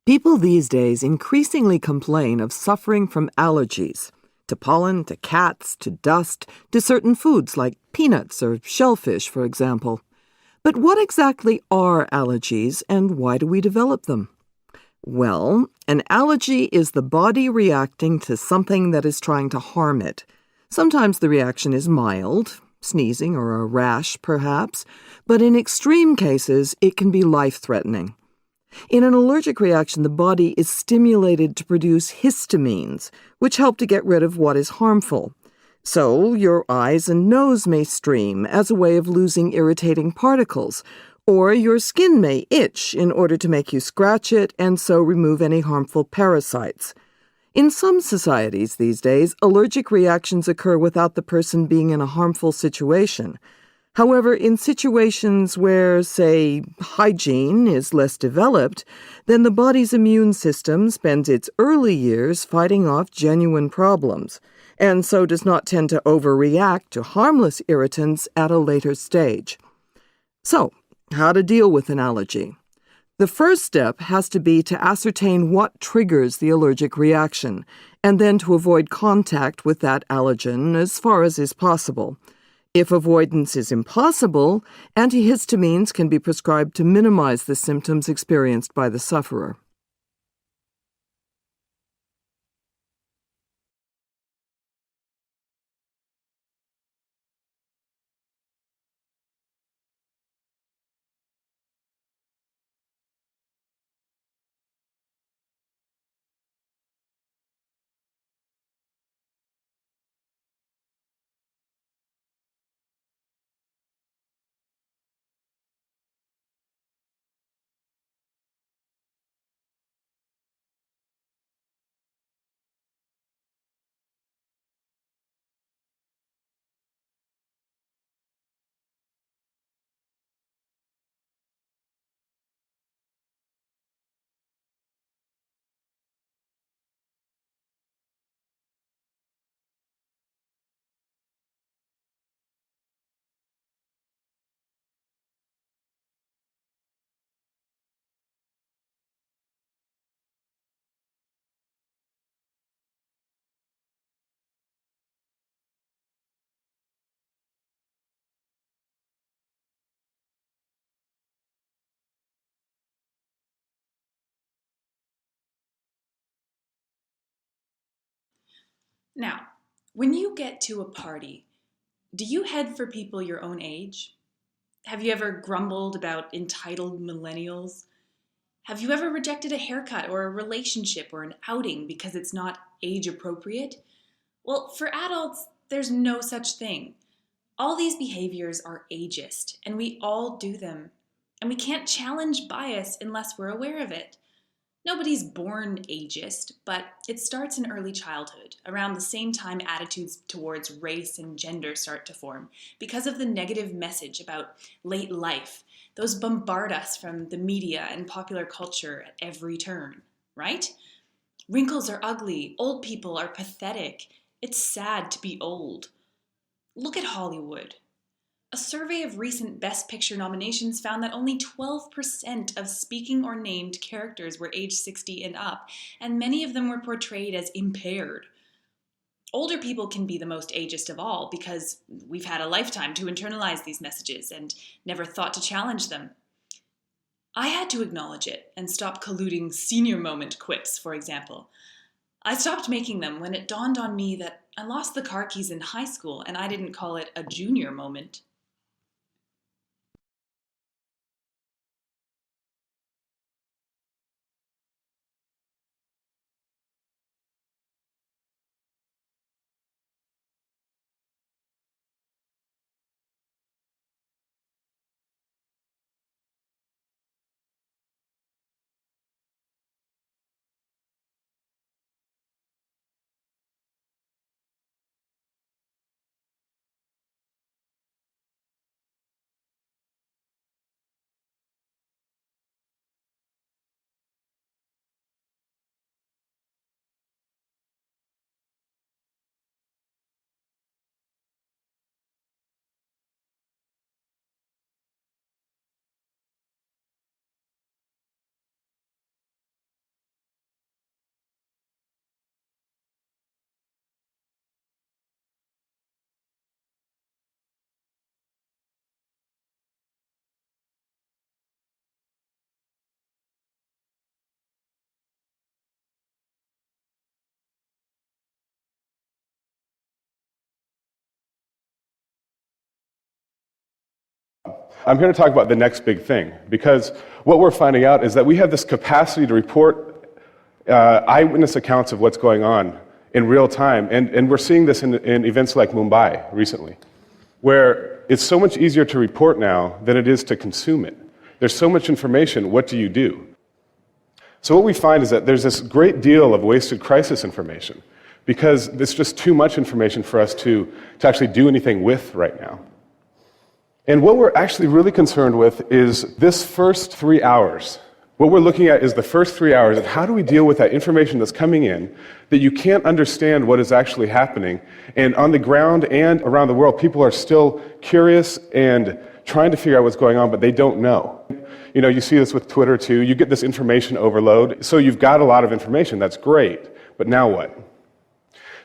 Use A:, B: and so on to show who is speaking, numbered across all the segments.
A: People these days increasingly complain of suffering from allergies to pollen, to cats, to dust, to certain foods like peanuts or shellfish, for example. But what exactly are allergies and why do we develop them? Well, an allergy is the body reacting to something that is trying to harm it. Sometimes the reaction is mild, sneezing or a rash perhaps, but in extreme cases it can be life-threatening. In an allergic reaction, the body is stimulated to produce histamines, which help to get rid of what is harmful. So, your eyes and nose may stream as a way of losing irritating particles, or your skin may itch in order to make you scratch it and so remove any harmful parasites. In some societies these days, allergic reactions occur without the person being in a harmful situation. However, in situations where, say, hygiene is less developed, then the body's immune system spends its early years fighting off genuine problems, and so does not tend to overreact to harmless irritants at a later stage. So, how to deal with an allergy? The first step has to be to ascertain what triggers the allergic reaction, and then to avoid contact with that allergen as far as is possible. If avoidance is impossible, antihistamines can be prescribed to minimize the symptoms experienced by the sufferer.
B: Now, when you get to a party, do you head for people your own age? Have you ever grumbled about entitled millennials? Have you ever rejected a haircut or a relationship or an outing because it's not age appropriate? Well, for adults, there's no such thing. All these behaviors are ageist, and we all do them. And we can't challenge bias unless we're aware of it. Nobody's born ageist, but it starts in early childhood, around the same time attitudes towards race and gender start to form, because of the negative message about late life. Those bombard us from the media and popular culture at every turn, right? Wrinkles are ugly, old people are pathetic. It's sad to be old. Look at Hollywood. A survey of recent Best Picture nominations found that only 12% of speaking or named characters were age 60 and up, and many of them were portrayed as impaired. Older people can be the most ageist of all because we've had a lifetime to internalize these messages and never thought to challenge them. I had to acknowledge it and stop colluding senior moment quips, for example. I stopped making them when it dawned on me that I lost the car keys in high school and I didn't call it a junior moment.
C: I'm here to talk about the next big thing, because what we're finding out is that we have this capacity to report eyewitness accounts of what's going on in real time, and we're seeing this in events like Mumbai recently, where it's so much easier to report now than it is to consume it. There's so much information, what do you do? So what we find is that there's this great deal of wasted crisis information, because it's just too much information for us to actually do anything with right now. And what we're actually really concerned with is this first 3 hours. What we're looking at is the first 3 hours of how do we deal with that information that's coming in that you can't understand what is actually happening. And on the ground and around the world, people are still curious and trying to figure out what's going on, but they don't know. You know, you see this with Twitter too. You get this information overload. So you've got a lot of information. That's great. But now what?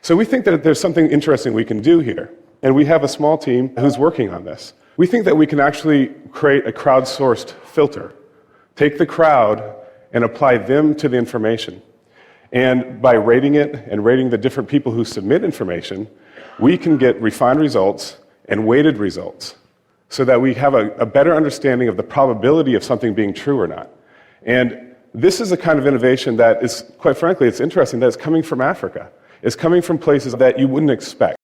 C: So we think that there's something interesting we can do here. And we have a small team who's working on this. We think that we can actually create a crowdsourced filter. Take the crowd and apply them to the information. And by rating it and rating the different people who submit information, we can get refined results and weighted results so that we have a better understanding of the probability of something being true or not. And this is a kind of innovation that is, quite frankly, it's interesting that it's coming from Africa. It's coming from places that you wouldn't expect.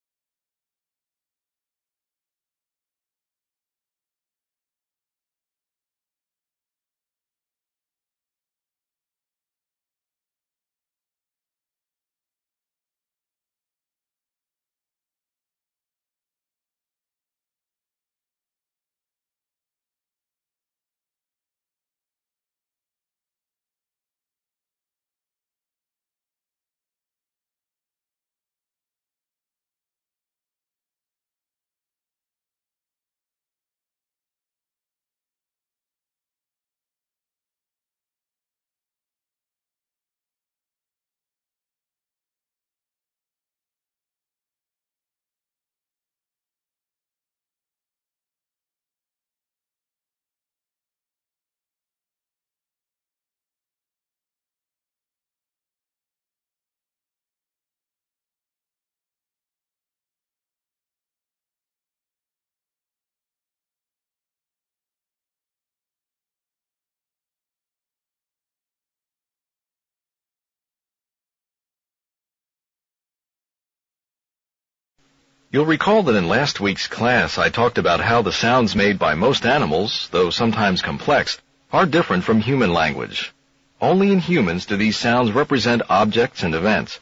D: You'll recall that in last week's class I talked about how the sounds made by most animals, though sometimes complex, are different from human language. Only in humans do these sounds represent objects and events.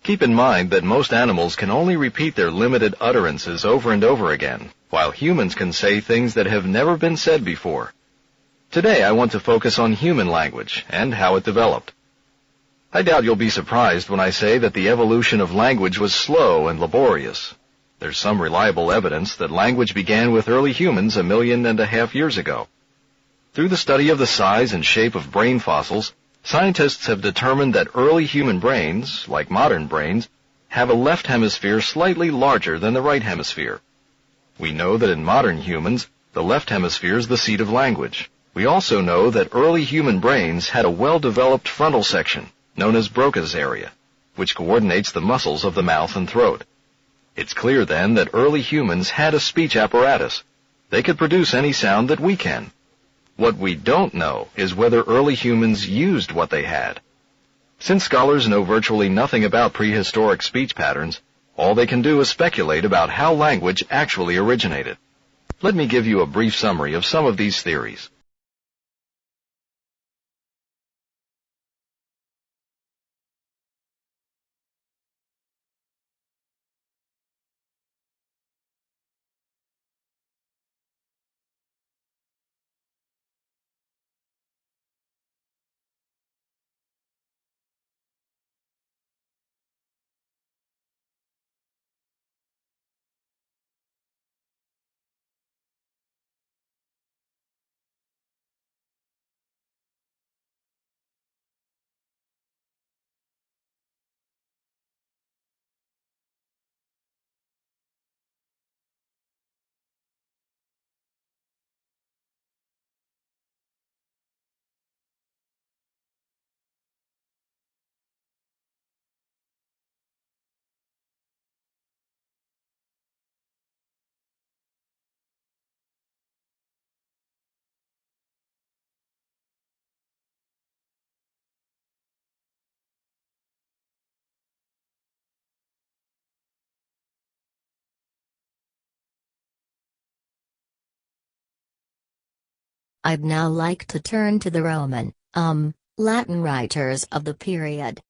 D: Keep in mind that most animals can only repeat their limited utterances over and over again, while humans can say things that have never been said before. Today I want to focus on human language and how it developed. I doubt you'll be surprised when I say that the evolution of language was slow and laborious. There's some reliable evidence that language began with early humans 1.5 million years ago. Through the study of the size and shape of brain fossils, scientists have determined that early human brains, like modern brains, have a left hemisphere slightly larger than the right hemisphere. We know that in modern humans, the left hemisphere is the seat of language. We also know that early human brains had a well-developed frontal section, known as Broca's area, which coordinates the muscles of the mouth and throat. It's clear then that early humans had a speech apparatus. They could produce any sound that we can. What we don't know is whether early humans used what they had. Since scholars know virtually nothing about prehistoric speech patterns, all they can do is speculate about how language actually originated. Let me give you a brief summary of some of these theories.
E: I'd now like to turn to the Roman, Latin writers of the period.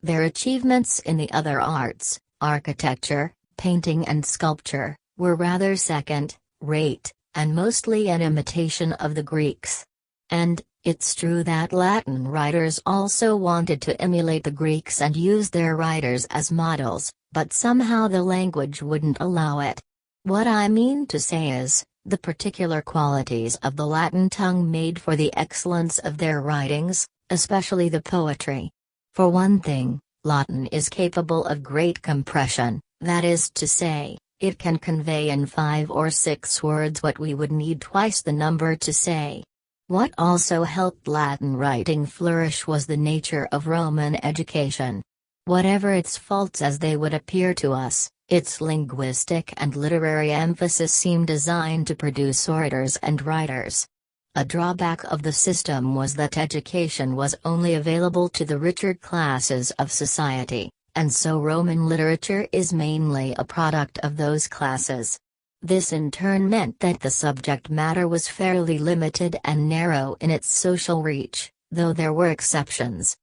E: Their achievements in the other arts, architecture, painting and sculpture, were rather second-rate, and mostly an imitation of the Greeks. And, it's true that Latin writers also wanted to emulate the Greeks and use their writers as models, but somehow the language wouldn't allow it. What I mean to say is, the particular qualities of the Latin tongue made for the excellence of their writings, especially the poetry. For one thing, Latin is capable of great compression, that is to say, it can convey in 5 or 6 words what we would need twice the number to say. What also helped Latin writing flourish was the nature of Roman education. Whatever its faults as they would appear to us, its linguistic and literary emphasis seemed designed to produce orators and writers. A drawback of the system was that education was only available to the richer classes of society, and so Roman literature is mainly a product of those classes. This in turn meant that the subject matter was fairly limited and narrow in its social reach, though there were exceptions.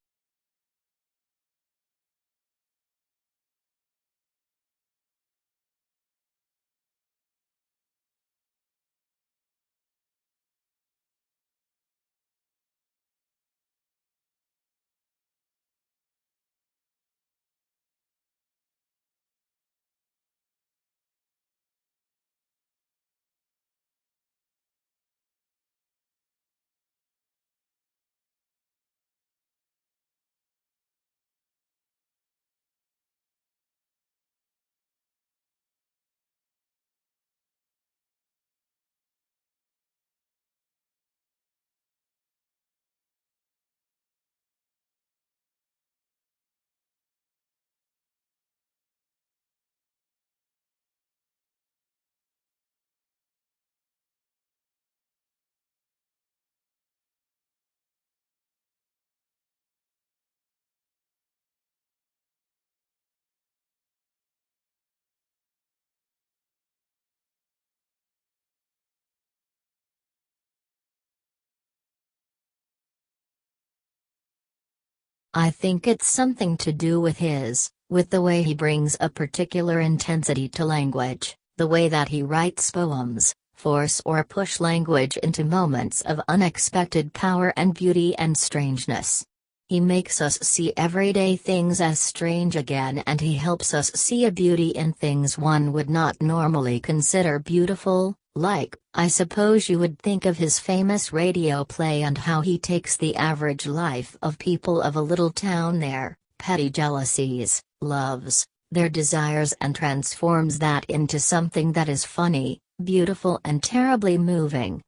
E: I think it's something to do with the way he brings a particular intensity to language, the way that he writes poems, force or push language into moments of unexpected power and beauty and strangeness. He makes us see everyday things as strange again, and he helps us see a beauty in things one would not normally consider beautiful. Like, I suppose you would think of his famous radio play and how he takes the average life of people of a little town, their petty jealousies, loves, their desires, and transforms that into something that is funny, beautiful, and terribly moving.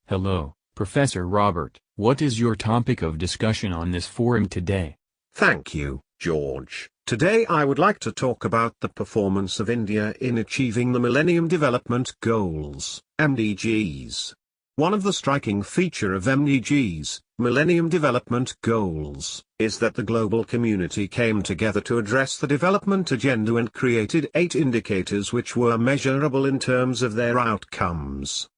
F: Hello, Professor Robert. What is your topic of discussion on this forum today?
G: Thank you, George. Today I would like to talk about the performance of India in achieving the Millennium Development Goals, MDGs. One of the striking features of MDGs, Millennium Development Goals, is that the global community came together to address the development agenda and created 8 indicators which were measurable in terms of their outcomes.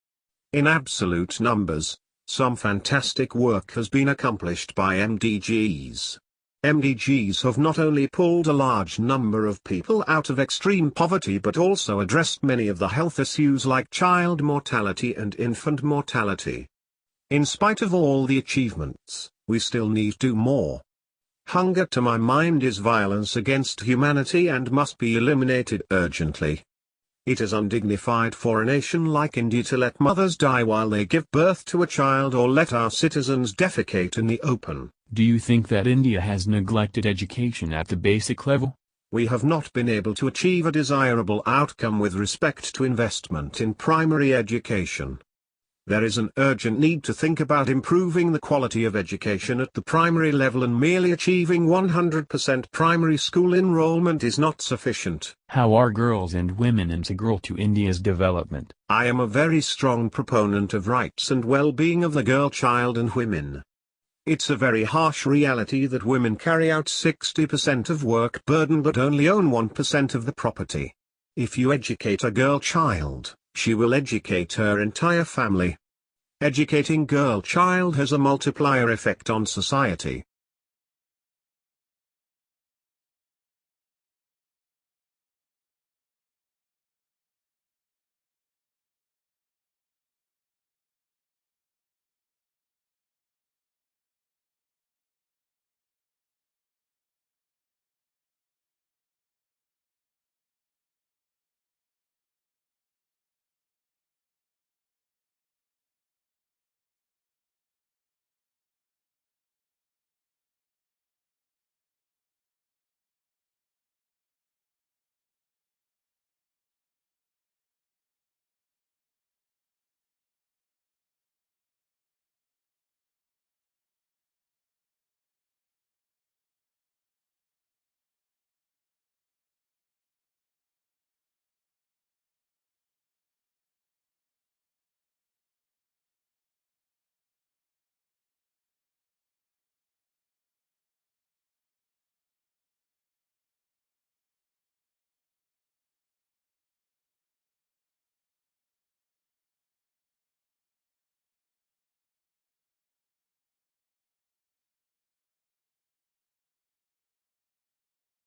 G: In absolute numbers, some fantastic work has been accomplished by MDGs. MDGs have not only pulled a large number of people out of extreme poverty but also addressed many of the health issues like child mortality and infant mortality. In spite of all the achievements, we still need to do more. Hunger, to my mind, is violence against humanity and must be eliminated urgently. It is undignified for a nation like India to let mothers die while they give birth to a child or let our citizens defecate in the open.
F: Do you think that India has neglected education at the basic level?
G: We have not been able to achieve a desirable outcome with respect to investment in primary education. There is an urgent need to think about improving the quality of education at the primary level, and merely achieving 100% primary school enrollment is not sufficient.
F: How are girls and women integral to India's development?
G: I am a very strong proponent of rights and well-being of the girl child and women. It's a very harsh reality that women carry out 60% of work burden but only own 1% of the property. If you educate a girl child, she will educate her entire family. Educating girl child has a multiplier effect on society.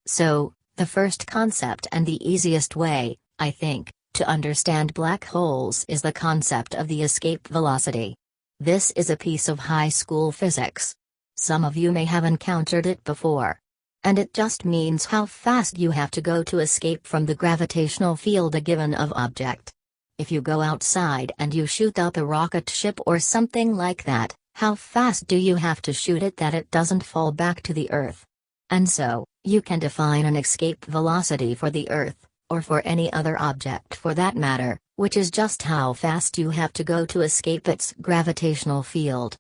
E: So, the first concept and the easiest way, I think, to understand black holes is the concept of the escape velocity. This is a piece of high school physics. Some of you may have encountered it before. And it just means how fast you have to go to escape from the gravitational field a given of object. If you go outside and you shoot up a rocket ship or something like that, how fast do you have to shoot it that it doesn't fall back to the Earth? And so, you can define an escape velocity for the Earth, or for any other object for that matter, which is just how fast you have to go to escape its gravitational field.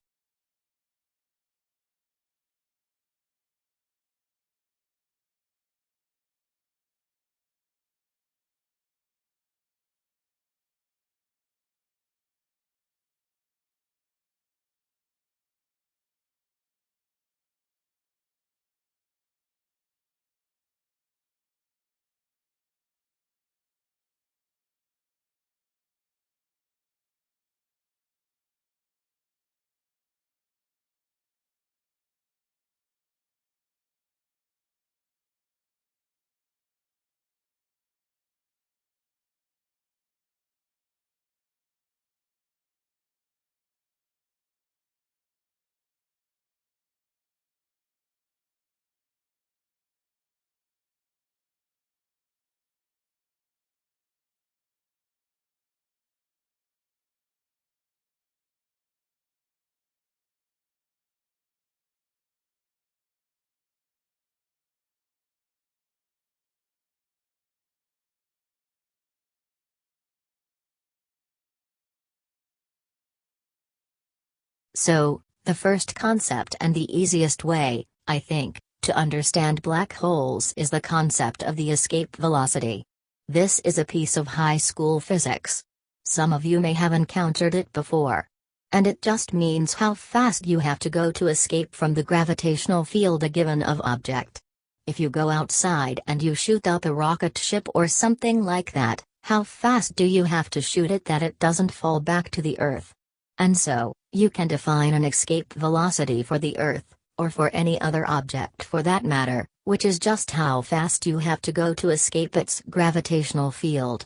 E: So, the first concept and the easiest way, I think, to understand black holes is the concept of the escape velocity. This is a piece of high school physics. Some of you may have encountered it before. and it just means how fast you have to go to escape from the gravitational field a given of object. If you go outside and you shoot up a rocket ship or something like that, how fast do you have to shoot it that it doesn't fall back to the Earth? And so, you can define an escape velocity for the Earth, or for any other object for that matter, which is just how fast you have to go to escape its gravitational field.